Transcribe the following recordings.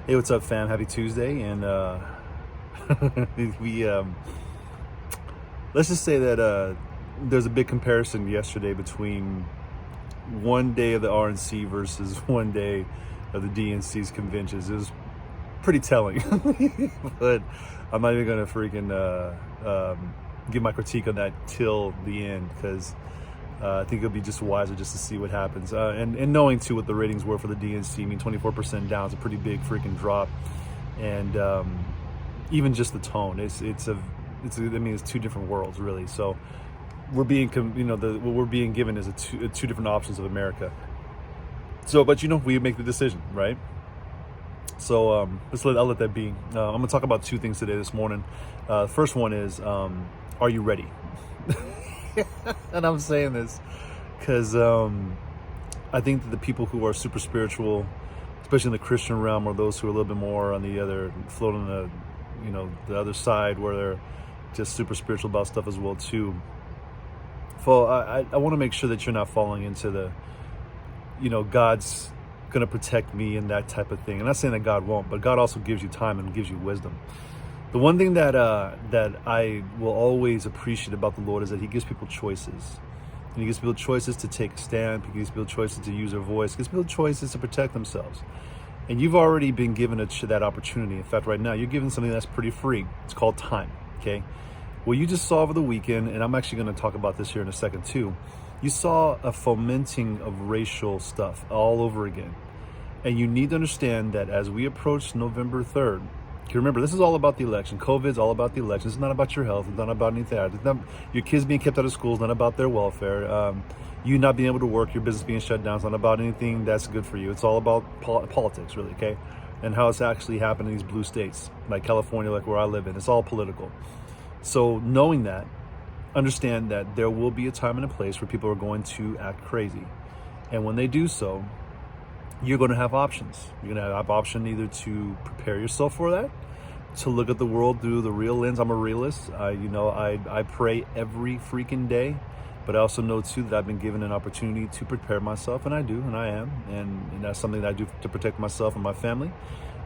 Hey, what's up, fam? Happy Tuesday, and we let's just say that there's a big comparison yesterday between one day of the RNC versus one day of the DNC's conventions. It was pretty telling, but I'm not even gonna freaking give my critique on that till the end because I think it'll be just wiser just to see what happens. And knowing too what the ratings were for the DNC, I mean 24% down is a pretty big freaking drop, and even just the tone, it's two different worlds really. So we're being what we're being given is two different options of America. So, but we make the decision, right? So I'll let that be. I'm gonna talk about two things today this morning. First one is, are you ready? And I'm saying this because I think that the people who are super spiritual, especially in the Christian realm, or those who are a little bit more on the other, floating the other side, where they're just super spiritual about stuff as well too. I want to make sure that you're not falling into the, God's going to protect me and that type of thing. I'm not saying that God won't, but God also gives you time and gives you wisdom. The one thing that I will always appreciate about the Lord is that He gives people choices. And He gives people choices to take a stand. He gives people choices to use their voice. He gives people choices to protect themselves. And you've already been given that opportunity. In fact, right now, you're given something that's pretty free. It's called time, okay? Well, you just saw over the weekend, and I'm actually going to talk about this here in a second too, you saw a fomenting of racial stuff all over again. And you need to understand that as we approach November 3rd, remember, this is all about the election. COVID is all about the election. It's not about your health. It's not about anything. It's not, your kids being kept out of school. It's not about their welfare. You not being able to work, your business being shut down. It's not about anything that's good for you. It's all about politics, really, okay? And how it's actually happened in these blue states, like California, like where I live in. It's all political. So knowing that, understand that there will be a time and a place where people are going to act crazy. And when they do so, you're going to have options. You're going to have option either to prepare yourself for that, to look at the world through the real lens. I'm a realist. I pray every freaking day, but I also know too that I've been given an opportunity to prepare myself, and I do, and I am, and that's something that I do to protect myself and my family.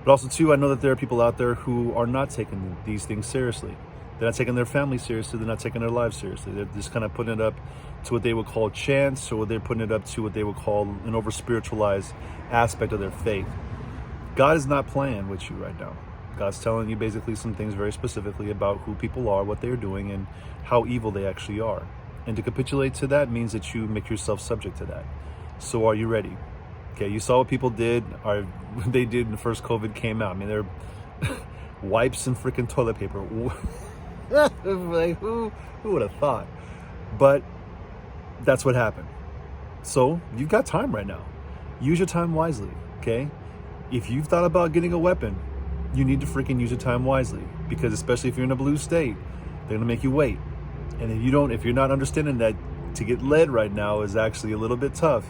But also too, I know that there are people out there who are not taking these things seriously. They're not taking their family seriously. They're not taking their lives seriously. They're just kind of putting it up to what they would call chance, or they're putting it up to what they would call an over-spiritualized aspect of their faith. God is not playing with you right now. God's telling you basically some things very specifically about who people are, what they're doing, and how evil they actually are. And to capitulate to that means that you make yourself subject to that. So are you ready? Okay, you saw what people did, or they did when the first COVID came out. I mean, they're wipes and freaking toilet paper. Like, who would have thought? But that's what happened. So you've got time right now. Use your time wisely, okay? If you've thought about getting a weapon, you need to freaking use your time wisely, because especially if you're in a blue state, they're gonna make you wait. And if you're not understanding that to get led right now is actually a little bit tough,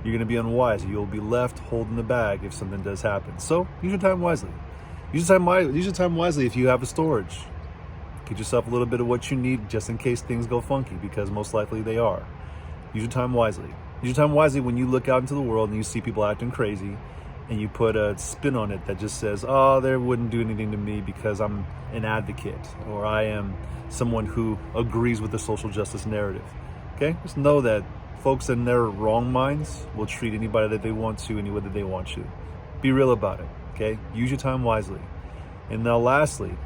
you're gonna be unwise. You'll be left holding the bag if something does happen. So use your time wisely. Use your time wisely if you have a storage. Get yourself a little bit of what you need just in case things go funky, because most likely they are. Use your time wisely. Use your time wisely when you look out into the world and you see people acting crazy, and you put a spin on it that just says, oh, they wouldn't do anything to me because I'm an advocate, or I am someone who agrees with the social justice narrative. Okay? Just know that folks in their wrong minds will treat anybody that they want to any way that they want to. Be real about it. Okay? Use your time wisely. And now lastly,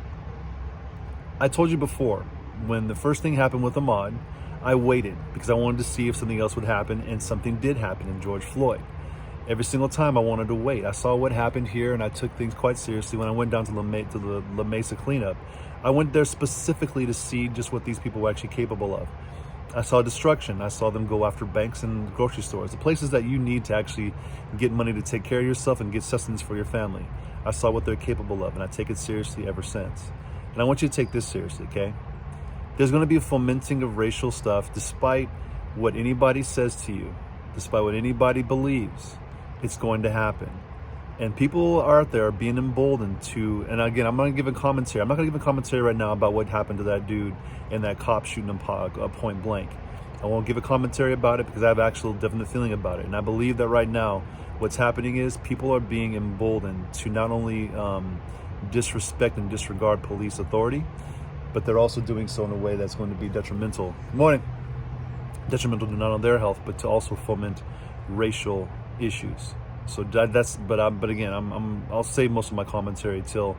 I told you before, when the first thing happened with Ahmaud, I waited because I wanted to see if something else would happen, and something did happen in George Floyd. Every single time I wanted to wait. I saw what happened here, and I took things quite seriously. When I went down to the La Mesa cleanup, I went there specifically to see just what these people were actually capable of. I saw destruction. I saw them go after banks and grocery stores, the places that you need to actually get money to take care of yourself and get sustenance for your family. I saw what they're capable of, and I take it seriously ever since. And I want you to take this seriously, okay? There's going to be a fomenting of racial stuff despite what anybody says to you, despite what anybody believes. It's going to happen. And people out there are being emboldened to, and again, I'm going to give a commentary. I'm not going to give a commentary right now about what happened to that dude and that cop shooting him point blank. I won't give a commentary about it because I have actual definite feeling about it. And I believe that right now, What's happening is people are being emboldened to not only disrespect and disregard police authority, but they're also doing so in a way that's going to be detrimental. Good morning. Detrimental to not only their health, but to also foment racial issues. So but again, I'll save most of my commentary till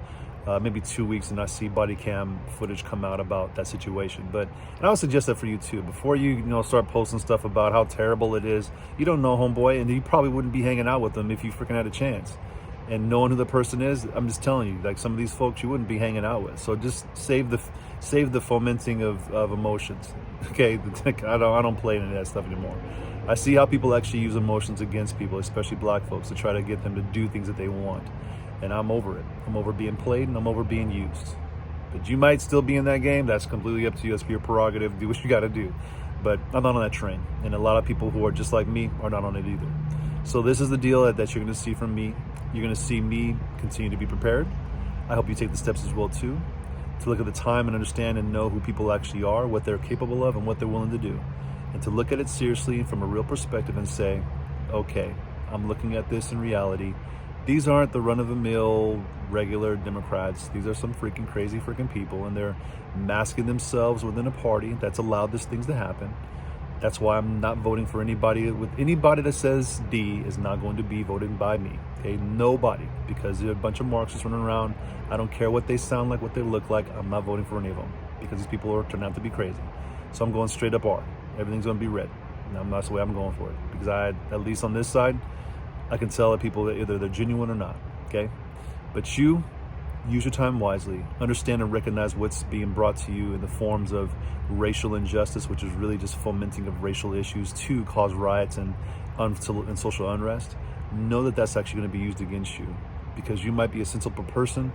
maybe 2 weeks, and I see body cam footage come out about that situation. And I would suggest that for you too. Before you start posting stuff about how terrible it is, you don't know homeboy, and you probably wouldn't be hanging out with them if you freaking had a chance. And knowing who the person is, I'm just telling you, like some of these folks you wouldn't be hanging out with. So just save the fomenting of emotions. Okay, I don't play any of that stuff anymore. I see how people actually use emotions against people, especially black folks, to try to get them to do things that they want. And I'm over it. I'm over being played, and I'm over being used. But you might still be in that game. That's completely up to you. That's your prerogative. Do what you got to do. But I'm not on that train. And a lot of people who are just like me are not on it either. So this is the deal that you're going to see from me. You're going to see me continue to be prepared. I hope you take the steps as well too, to look at the time and understand and know who people actually are, what they're capable of, and what they're willing to do. And to look at it seriously from a real perspective and say, okay, I'm looking at this in reality. These aren't the run-of-the-mill regular Democrats. These are some freaking crazy freaking people, and they're masking themselves within a party that's allowed these things to happen. That's why I'm not voting for anybody. With anybody that says D is not going to be voted by me. Okay, nobody, because there are a bunch of Marxists running around. I don't care what they sound like, what they look like. I'm not voting for any of them because these people are turning out to be crazy. So I'm going straight up R. Everything's going to be red. And that's the way I'm going for it, because at least on this side, I can tell that people that either they're genuine or not. Okay, but you use your time wisely. Understand and recognize what's being brought to you in the forms of racial injustice, which is really just fomenting of racial issues to cause riots and social unrest. Know that that's actually going to be used against you, because you might be a sensible person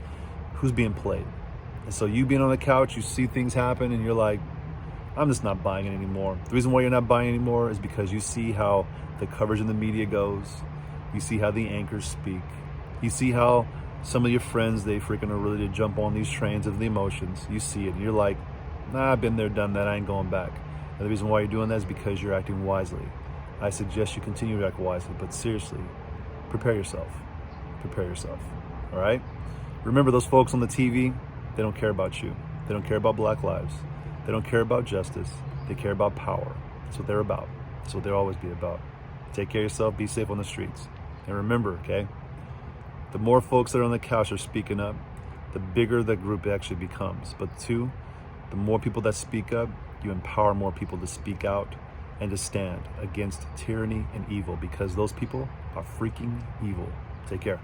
who's being played. And so you being on the couch, you see things happen and you're like, I'm just not buying it anymore. The reason why you're not buying anymore is because you see how the coverage in the media goes. You see how the anchors speak. You see how some of your friends, they freaking are ready to jump on these trains of the emotions. You see it and you're like, nah, I've been there, done that, I ain't going back. And the reason why you're doing that is because you're acting wisely. I suggest you continue to act wisely, but seriously, prepare yourself. Prepare yourself, all right? Remember, those folks on the TV, they don't care about you. They don't care about black lives. They don't care about justice. They care about power. That's what they're about. That's what they'll always be about. Take care of yourself, be safe on the streets. And remember, okay, the more folks that are on the couch are speaking up, the bigger the group actually becomes. But two, the more people that speak up, you empower more people to speak out and to stand against tyranny and evil, because those people are freaking evil. Take care.